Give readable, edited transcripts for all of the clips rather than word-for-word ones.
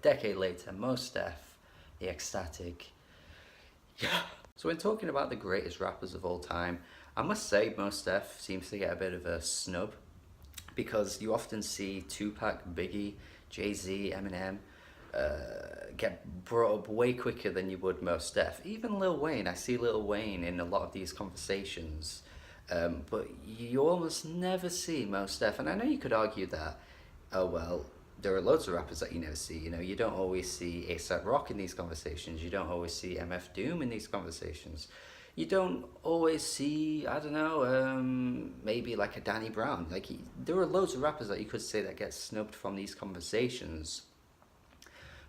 decade later, Mos Def, the Ecstatic. Yeah. So when talking about the greatest rappers of all time, I must say Mos Def seems to get a bit of a snub because you often see Tupac, Biggie, Jay-Z, Eminem get brought up way quicker than you would Mos Def. Even Lil Wayne, I see Lil Wayne in a lot of these conversations, but you almost never see Mos Def. And I know you could argue that, oh well, there are loads of rappers that you never see. You know, you don't always see A$AP Rock in these conversations. You don't always see MF Doom in these conversations. You don't always see, I don't know, maybe like a Danny Brown. There are loads of rappers that you could say that get snubbed from these conversations.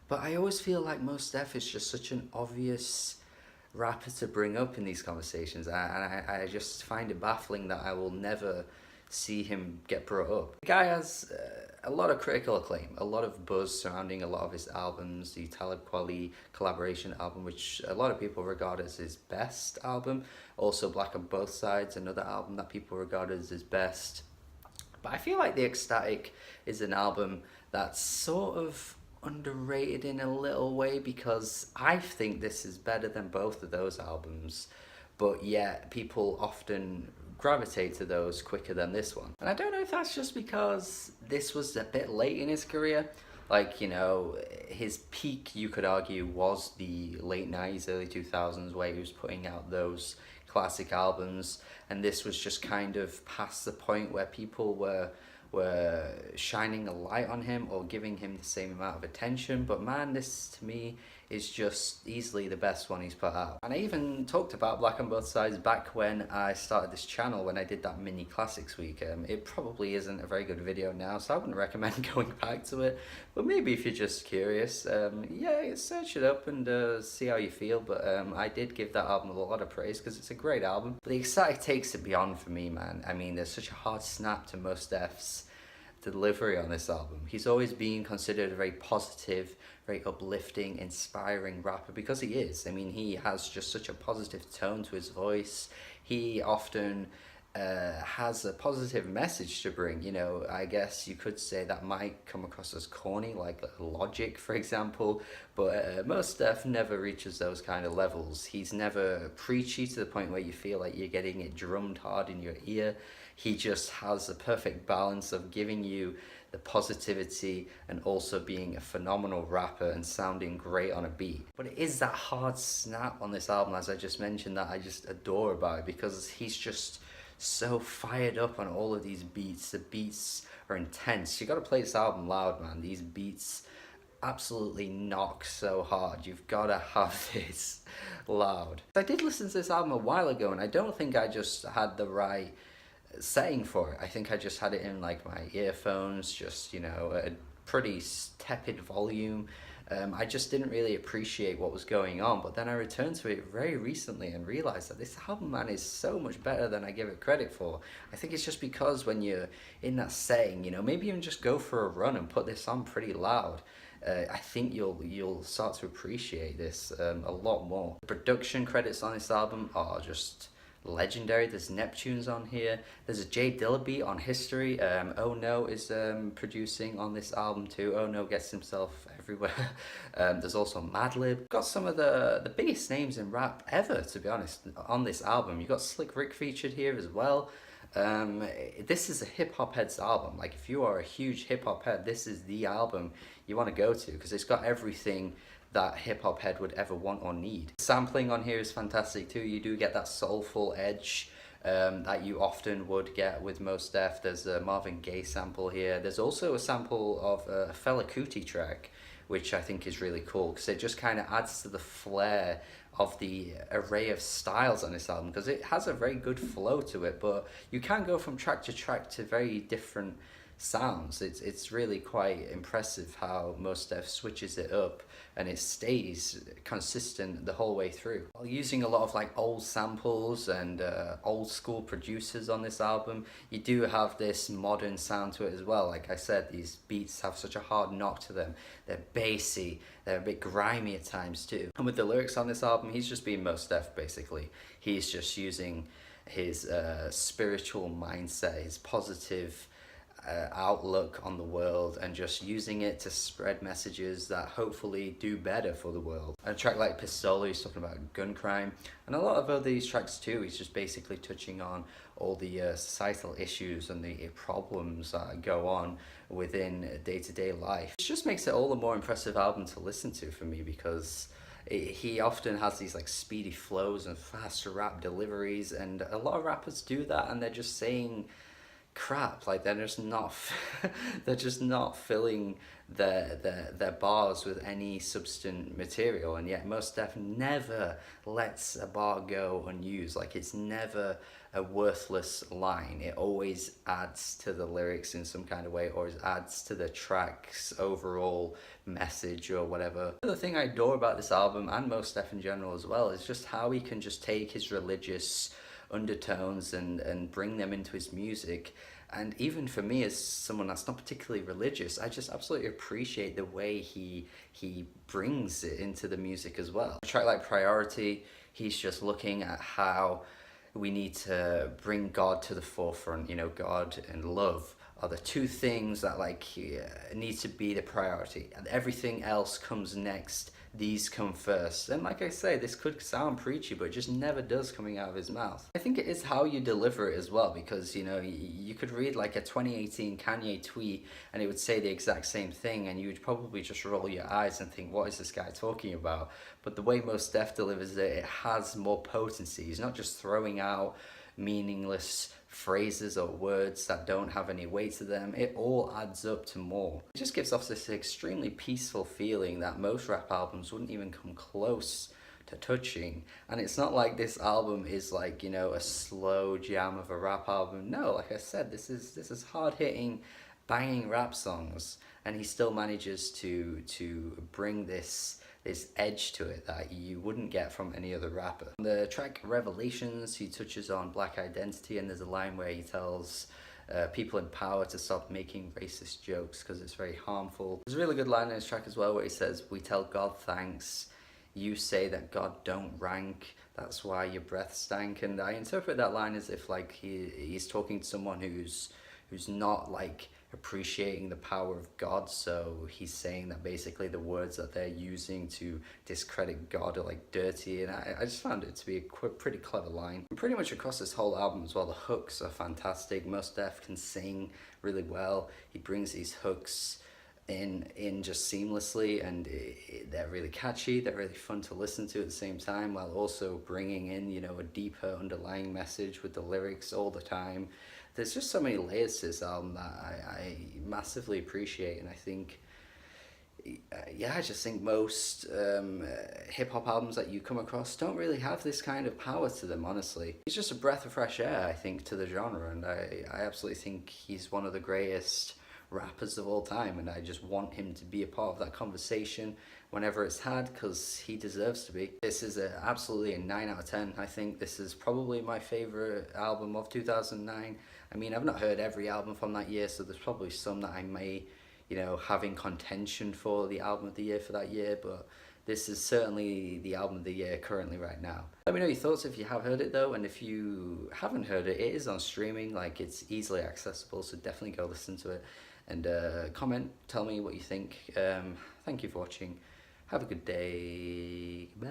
But I always feel like Mos Def is just such an obvious rapper to bring up in these conversations. I just find it baffling that I will never see him get brought up. The guy has a lot of critical acclaim, a lot of buzz surrounding a lot of his albums. The Talib Kweli collaboration album, which a lot of people regard as his best album. Also Black on Both Sides, another album that people regard as his best. But I feel like The Ecstatic is an album that's sort of underrated in a little way, because I think this is better than both of those albums, but yet people often gravitate to those quicker than this one. And I don't know if that's just because this was a bit late in his career. Like, you know, his peak, you could argue, was the late 90s, early 2000s, where he was putting out those classic albums, and this was just kind of past the point where people were shining a light on him or giving him the same amount of attention. But man, this to me is just easily the best one he's put out. And I even talked about Black on Both Sides back when I started this channel, when I did that mini classics week. It probably isn't a very good video now, so I wouldn't recommend going back to it, but maybe if you're just curious, yeah, search it up and see how you feel. But I did give that album a lot of praise because it's a great album. But The Ecstatic takes it beyond for me, man. I mean, there's such a hard snap to Mos Def's delivery on this album. He's always been considered a very positive, very uplifting, inspiring rapper, because he is. I mean, he has just such a positive tone to his voice. He often has a positive message to bring. You know, I guess you could say that might come across as corny, like Logic, for example, but Mos Def never reaches those kind of levels. He's never preachy to the point where you feel like you're getting it drummed hard in your ear. He just has the perfect balance of giving you the positivity and also being a phenomenal rapper and sounding great on a beat. But it is that hard snap on this album, as I just mentioned, that I just adore about it, because he's just so fired up on all of these beats. The beats are intense. You gotta play this album loud, man. These beats absolutely knock so hard. You've gotta have this loud. I did listen to this album a while ago, and I don't think I just had the right setting for it. I think I just had it in like my earphones, just, you know, a pretty tepid volume. I just didn't really appreciate what was going on, but then I returned to it very recently and realized that this album, man, is so much better than I give it credit for. I think it's just because when you're in that setting, you know, maybe even just go for a run and put this on pretty loud. I think you'll start to appreciate this a lot more. The production credits on this album are just legendary. There's Neptunes on here. There's a J Dilla beat on History. Oh No is producing on this album too. Oh No gets himself everywhere. There's also Madlib. Got some of the biggest names in rap ever, to be honest, on this album. You got Slick Rick featured here as well. This is a hip-hop head's album. Like, if you are a huge hip-hop head, this is the album you want to go to, because it's got everything that hip-hop head would ever want or need. Sampling on here is fantastic too. You do get that soulful edge that you often would get with Mos Def. There's a Marvin Gaye sample here. There's also a sample of a Fela Kuti track, which I think is really cool, because it just kind of adds to the flair of the array of styles on this album, because it has a very good flow to it, but you can go from track to track to very different sounds. It's really quite impressive how Mos Def switches it up and it stays consistent the whole way through. While using a lot of like old samples and old school producers on this album, you do have this modern sound to it as well. Like I said, these beats have such a hard knock to them. They're bassy, they're a bit grimy at times too. And with the lyrics on this album, he's just being Mos Def basically. He's just using his spiritual mindset, his positive outlook on the world and just using it to spread messages that hopefully do better for the world. A track like Pistolo, he's talking about gun crime, and a lot of other these tracks too, he's just basically touching on all the societal issues and the problems that go on within day-to-day life. It just makes it all the more impressive album to listen to for me, because he often has these like speedy flows and fast rap deliveries, and a lot of rappers do that and they're just saying crap, like they're just not they're just not filling their bars with any substantive material. And yet Mos Def never lets a bar go unused. Like, it's never a worthless line. It always adds to the lyrics in some kind of way, or it adds to the track's overall message or whatever. The thing I adore about this album, and Mos Def in general as well, is just how he can just take his religious undertones and bring them into his music. And even for me, as someone that's not particularly religious, I just absolutely appreciate the way he brings it into the music as well. A track like Priority, he's just looking at how we need to bring God to the forefront. You know, God and love are the two things that like need to be the priority, and everything else comes next. These come first. And like I say, this could sound preachy, but it just never does coming out of his mouth. I think it is how you deliver it as well, because, you know, you could read like a 2018 Kanye tweet and it would say the exact same thing, and you would probably just roll your eyes and think, what is this guy talking about? But the way Mos Def delivers it, it has more potency. He's not just throwing out meaningless phrases or words that don't have any weight to them. It all adds up to more. It just gives off this extremely peaceful feeling that most rap albums wouldn't even come close to touching. And it's not like this album is like, you know, a slow jam of a rap album. No, like I said, this is hard-hitting, banging rap songs, and he still manages to bring this edge to it that you wouldn't get from any other rapper. On the track Revelations, he touches on black identity, and there's a line where he tells people in power to stop making racist jokes because it's very harmful. There's a really good line in his track as well where he says, "We tell God thanks, you say that God don't rank, that's why your breath stank." And I interpret that line as if like he's talking to someone who's not like appreciating the power of God, so he's saying that basically the words that they're using to discredit God are like dirty. And I just found it to be a pretty clever line. And pretty much across this whole album as well, the hooks are fantastic. Mos Def can sing really well. He brings these hooks in just seamlessly, and they're really catchy, they're really fun to listen to at the same time, while also bringing in, you know, a deeper underlying message with the lyrics all the time. There's just so many layers to this album that I massively appreciate, and I think, yeah, I just think most hip-hop albums that you come across don't really have this kind of power to them, honestly. He's just a breath of fresh air, I think, to the genre, and I absolutely think he's one of the greatest rappers of all time, and I just want him to be a part of that conversation whenever it's had, because he deserves to be. This is absolutely a 9 out of 10. I think this is probably my favorite album of 2009. I mean, I've not heard every album from that year, so there's probably some that I may, you know, have in contention for the album of the year for that year, but this is certainly the album of the year currently right now. Let me know your thoughts if you have heard it though, and if you haven't heard it, it is on streaming, like it's easily accessible, so definitely go listen to it. And comment, tell me what you think. Thank you for watching. Have a good day. Bye.